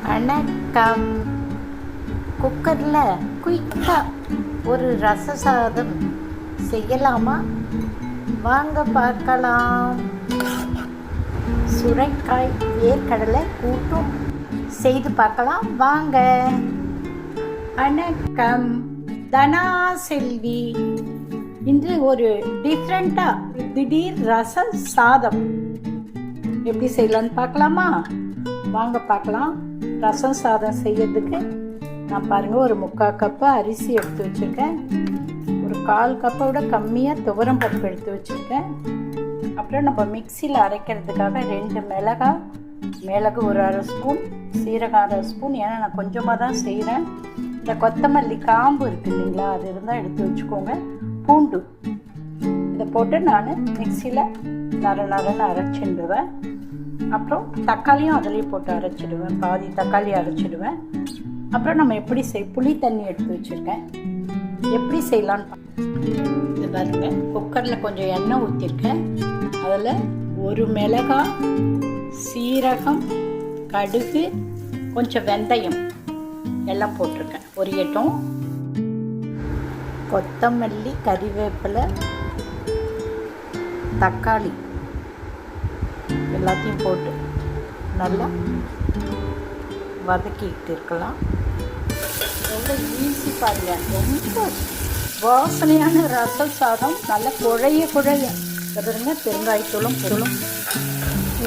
வணக்கம். குக்கரில் குயிக்காக ஒரு ரச சாதம் செய்யலாமா? வாங்க பார்க்கலாம். சுரைக்காய் வேர்க்கடலை கூட்டும் செய்து பார்க்கலாம் வாங்க. வணக்கம், தனா செல்வி. இன்று ஒரு டிஃப்ரெண்ட்டாக திடீர் ரச சாதம் எப்படி செய்யலான்னு பார்க்கலாமா? வாங்க பார்க்கலாம். ரசம் சாதம் செய்யறதுக்கு நான் பாருங்கள் ஒரு 3/4 கப்பு அரிசி எடுத்து வச்சுருக்கேன். ஒரு 1/4 கப்பை விட கம்மியாக துவரம் பருப்பு எடுத்து வச்சுருக்கேன். அப்புறம் நம்ம மிக்சியில் அரைக்கிறதுக்காக 2 மிளகு ஒரு 1/2 ஸ்பூன், சீரகம் 1/2 ஸ்பூன். ஏன்னா நான் கொஞ்சமாக தான் செய்கிறேன். இந்த கொத்தமல்லி காம்பு இருக்குது இல்லைங்களா, அது இருந்தால் எடுத்து வச்சுக்கோங்க. பூண்டு இதை போட்டு நான் மிக்சியில் நரன்னு அரைச்சிடுவேன். அப்புறம் தக்காளியும் அதிலேயே போட்டு அரைச்சிடுவேன். பாதி தக்காளி அரைச்சிடுவேன். அப்புறம் நம்ம எப்படி புளி தண்ணி எடுத்து வச்சுருக்கேன். எப்படி செய்யலான்னு இது பாருங்க. குக்கரில் கொஞ்சம் எண்ணெய் ஊற்றிருக்கேன். அதில் 1 மிளகாய், சீரகம், கடுகு, கொஞ்சம் வெந்தயம் எல்லாம் போட்டிருக்கேன். பொரியட்டும். கொத்தமல்லி, கறிவேப்பிலை, தக்காளி எல்லாத்தையும் போட்டு நல்லா வதக்கிட்டு இருக்கலாம். ரொம்ப ஈஸி பாருங்க. ரொம்ப வாசனையான ரச சாதம். நல்லா குழைய பாருங்க. பெருங்காயத்தூளும்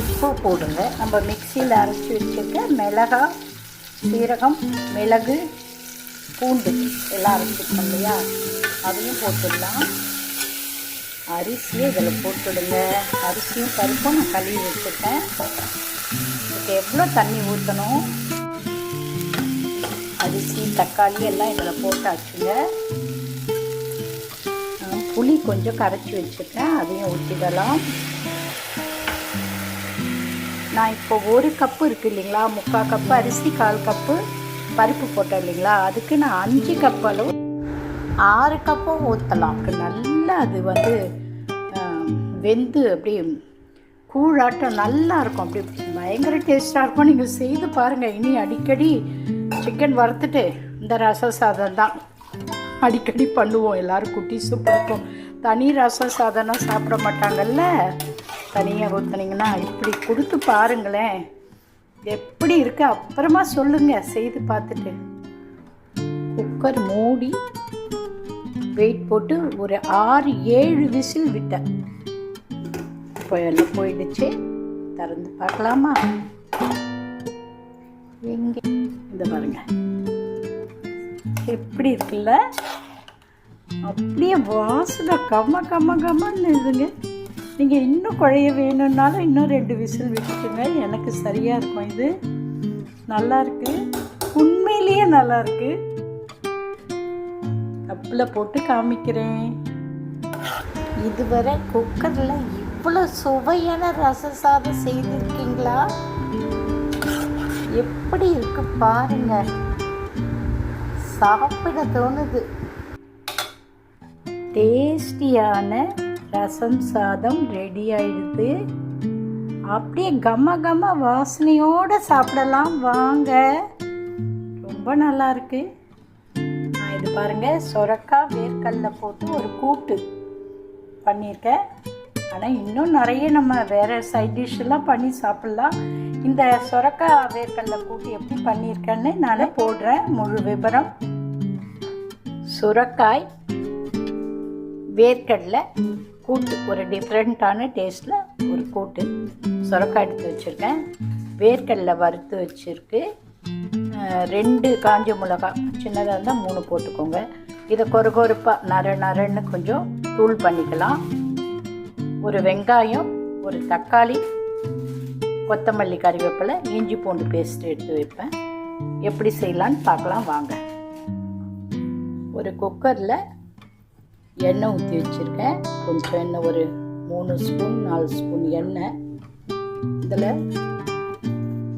உப்பு போடுங்க. நம்ம மிக்சியில் அரைச்சி வச்சுருக்க மிளகாய், சீரகம், மிளகு, பூண்டு எல்லாம் அரைச்சிருக்கோம் இல்லையா, அதையும் போட்டுடலாம். அரிசியை இதில் போட்டுடுங்க. அரிசியும் பருப்பும் நான் கழுவி வச்சுருக்கேன். இதுக்கு எவ்வளோ தண்ணி ஊற்றணும்? அரிசி, தக்காளி எல்லாம் இதில் போட்டாச்சுங்க. புளி கொஞ்சம் கரைச்சி வச்சுருக்கேன், அதையும் ஊற்றிடலாம். நான் இப்போ 1 கப்பு இருக்குது இல்லைங்களா, 3/4 கப்பு அரிசி, 1/4 கப்பு பருப்பு போட்டேன் இல்லைங்களா, அதுக்கு நான் 5 கப் அளவு 6 கப்பும் ஊற்றலாம். நல்லா அது வெந்து அப்படியே கூழாட்டம் நல்லா இருக்கும். அப்படி பயங்கர டேஸ்ட்டாக இருக்கும். நீங்கள் செய்து பாருங்கள். இனி அடிக்கடி சிக்கன் வறுத்துட்டு இந்த ரச சாதம் தான் அடிக்கடி பண்ணுவோம். எல்லோரும் குட்டீஸும் பிடிக்கும். தனி ரச சாதம்னா சாப்பிட மாட்டாங்கல்ல. தனியாக ஊற்றுனீங்கன்னா இப்படி கொடுத்து பாருங்களேன், எப்படி இருக்கு அப்புறமா சொல்லுங்கள் செய்து பார்த்துட்டு. குக்கர் மூடி வெயிட் போட்டு ஒரு 6-7 விசில் விட்டேன். இப்போ எல்லாம் போயிடுச்சு. திறந்து பார்க்கலாமா? எங்கே இந்த பாருங்க எப்படி இருக்குல்ல. அப்படியே வாசனை கம்மன்னு இதுங்க. நீங்கள் இன்னும் குழைய வேணும்னாலும் இன்னும் 2 விசில் விட்டுட்டுங்க. எனக்கு சரியாக இருக்கும். இது நல்லா இருக்கு, உண்மையிலேயே நல்லா இருக்கு. கப்பில் போட்டு காமிக்கிறேன். இதுவரை குக்கரில் இவ்வளோ சுவையான ரச சாதம் செய்திருக்கீங்களா? எப்படி இருக்கு பாருங்க. சாப்பிட தோணுது. டேஸ்டியான ரசம் சாதம் ரெடி ஆயிடுது. அப்படியே கம வாசனையோடு சாப்பிடலாம் வாங்க. ரொம்ப நல்லா இருக்கு. இது பாருங்க, சொரக்காய் வேர்க்கடலை போட்டு ஒரு கூட்டு பண்ணியிருக்கேன். ஆனால் இன்னும் நிறைய நம்ம வேறு சைட் டிஷ்ஷெல்லாம் பண்ணி சாப்பிட்லாம். இந்த சொரக்காய் வேர்க்கடலை கூட்டு எப்படி பண்ணியிருக்கேன்னு நான் போடுறேன் முழு விபரம். சுரக்காய் வேர்க்கடலை கூட்டு ஒரு டிஃப்ரெண்ட்டான டேஸ்ட்டில் ஒரு கூட்டு. சொரக்காய் எடுத்து வச்சுருக்கேன். வேர்க்கடலை வறுத்து வச்சுருக்கு. 2 காஞ்ச மிளகாய், சின்னதாக இருந்தால் 3 போட்டுக்கோங்க. இதை கொறுப்பாக நரன்னு கொஞ்சம் தூள் பண்ணிக்கலாம். ஒரு வெங்காயம், ஒரு தக்காளி, கொத்தமல்லி, கறிவேப்பிலை, இஞ்சி பூண்டு பேஸ்ட் எடுத்து வைப்பேன். எப்படி செய்யலான்னு பார்க்கலாம் வாங்க. ஒரு குக்கரில் எண்ணெய் ஊற்றி வச்சுருக்கேன். கொஞ்சம் எண்ணெய், ஒரு 3 ஸ்பூன் 4 ஸ்பூன் எண்ணெய். இதில்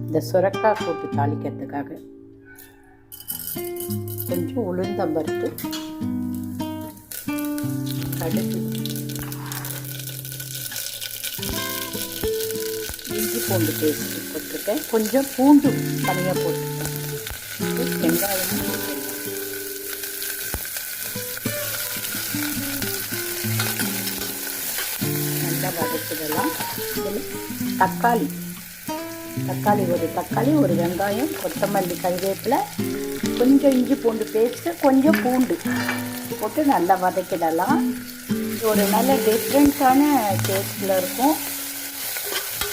இந்த சுரக்காய் போட்டு தாளிக்கிறதுக்காக கொஞ்சம் உளுந்தம்பருப்பு, கடுகு, இஞ்சி பூண்டு பேஸ்ட் போட்டிருக்கேன், கொஞ்சம் பூண்டு தனியாக போட்டிருக்கேன். வெங்காயம் நல்லா வதக்கிடலாம். தக்காளி ஒரு வெங்காயம், கொத்தமல்லி, கறிவேப்பிலை, கொஞ்சம் இஞ்சி பூண்டு பேஸ்ட்டு, கொஞ்சம் பூண்டு போட்டு நல்லா வதக்கிடலாம். ஒரு நல்ல டிஃப்ரெண்ட்டான டேஸ்ட்டில் இருக்கும்.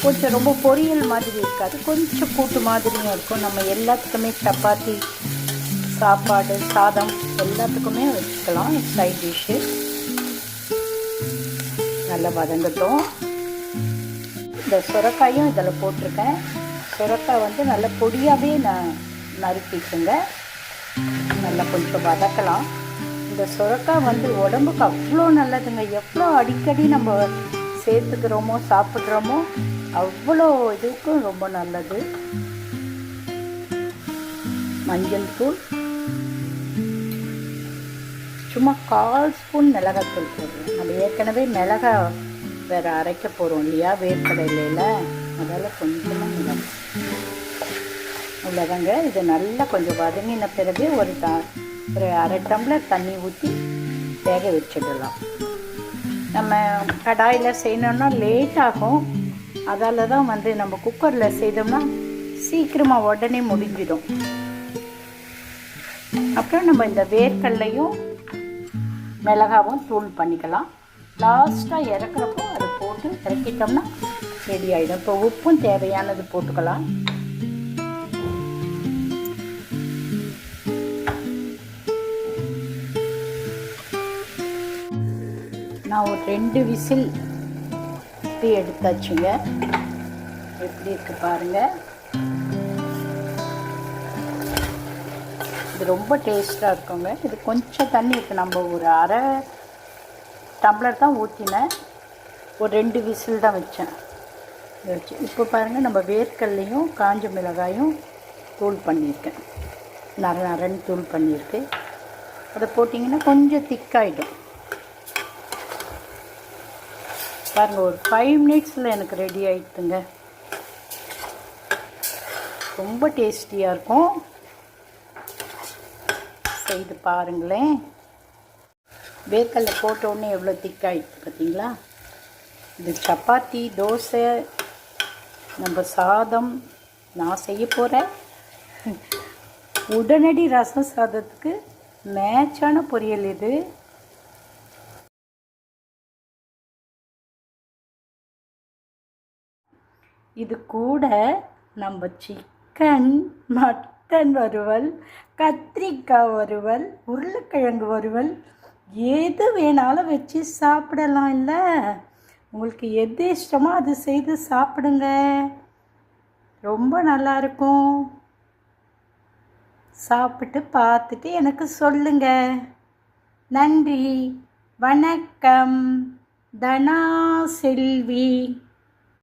கொஞ்சம் ரொம்ப பொரியல் மாதிரி இருக்காது, கொஞ்சம் கூட்டு மாதிரியும் இருக்கும். நம்ம எல்லாத்துக்குமே சப்பாத்தி, சாப்பாடு, சாதம் எல்லாத்துக்குமே வச்சுக்கலாம் சைட் டிஷ்ஷு. நல்லா வதங்கட்டும். இந்த சுரைக்காயும் இதில் போட்டிருக்கேன். சுரைக்காய் வந்து நல்லா பொடியாகவே நான் நறுக்கிட்டுங்க. நல்லா கொஞ்சம் வதக்கலாம். இந்த சுரைக்காய் வந்து உடம்புக்கு அவ்வளோ நல்லதுங்க. எவ்வளோ அடிக்கடி நம்ம சேர்த்துக்கிறோமோ சாப்பிட்றோமோ அவ்வளோ இதுக்கும் ரொம்ப நல்லது. மஞ்சள் தூள் சும்மா 1/4 ஸ்பூன் மிளகாத்தூள் போடுறோம். நம்ம ஏற்கனவே மிளகா வேறு அரைக்க போகிறோம் இல்லையா வேர்க்கடலையில், அதால் கொஞ்சமாக மிளகு அவ்வளோதாங்க. இது நல்லா கொஞ்சம் வதங்கின பிறகு ஒரு 1/2 டம்ளர் தண்ணி ஊற்றி வேக வச்சிடலாம். நம்ம கடாயில் செய்யணுன்னா லேட் ஆகும், அதால் தான் வந்து நம்ம குக்கரில் செய்தோம்னா சீக்கிரமாக உடனே முடிஞ்சிடும். அப்புறம் நம்ம இந்த வேர்க்கடலையும் மிளகாவும் தூள் பண்ணிக்கலாம். லாஸ்ட்டாக இறக்குறப்போ அதை போட்டு இறக்கிட்டோம்னா ரெடி ஆகிடும். இப்போ உப்பும் தேவையானது போட்டுக்கலாம். நான் ஒரு 2 விசில் எடுத்தாச்சுங்க. எப்படி இருக்கு பாருங்கள். இது ரொம்ப டேஸ்ட்டாக இருக்குங்க. இது கொஞ்சம் தண்ணி இருக்குது. நம்ம ஒரு 1/2 டம்ளர் தான் ஊற்றினேன், ஒரு 2 விசில் தான் வச்சேன். வச்சு இப்போ பாருங்கள், நம்ம வேர்க்கடலையும் காஞ்ச மிளகாயும் தூள் பண்ணியிருக்கேன். நரன்னு தூள் பண்ணியிருக்கு. அதை போட்டிங்கன்னா கொஞ்சம் திக்காயிடும். பாருங்கள், ஒரு 5 மினிட்ஸில் எனக்கு ரெடி ஆகிடுதுங்க. ரொம்ப டேஸ்டியாக இருக்கும். செய்து பாருங்களேன். வேர்க்கடலை போட்ட உடனே எவ்வளோ திக்காயிடுது பார்த்தீங்களா. இது சப்பாத்தி, தோசை, நம்ம சாதம், நான் செய்ய போகிறேன் உடனடி ரசம் சாதத்துக்கு மேட்சான பொரியல் இது. இது கூட நம்ம சிக்கன், மட்டன் வறுவல், கத்திரிக்காய் வறுவல், உருளைக்கிழங்கு வறுவல் எது வேணாலும் வச்சு சாப்பிடலாம். இல்லை, உங்களுக்கு எது இஷ்டமோ அது செய்து சாப்பிடுங்க. ரொம்ப நல்லாயிருக்கும். சாப்பிட்டு பார்த்துட்டு எனக்கு சொல்லுங்க. நன்றி, வணக்கம். தனா செல்வி.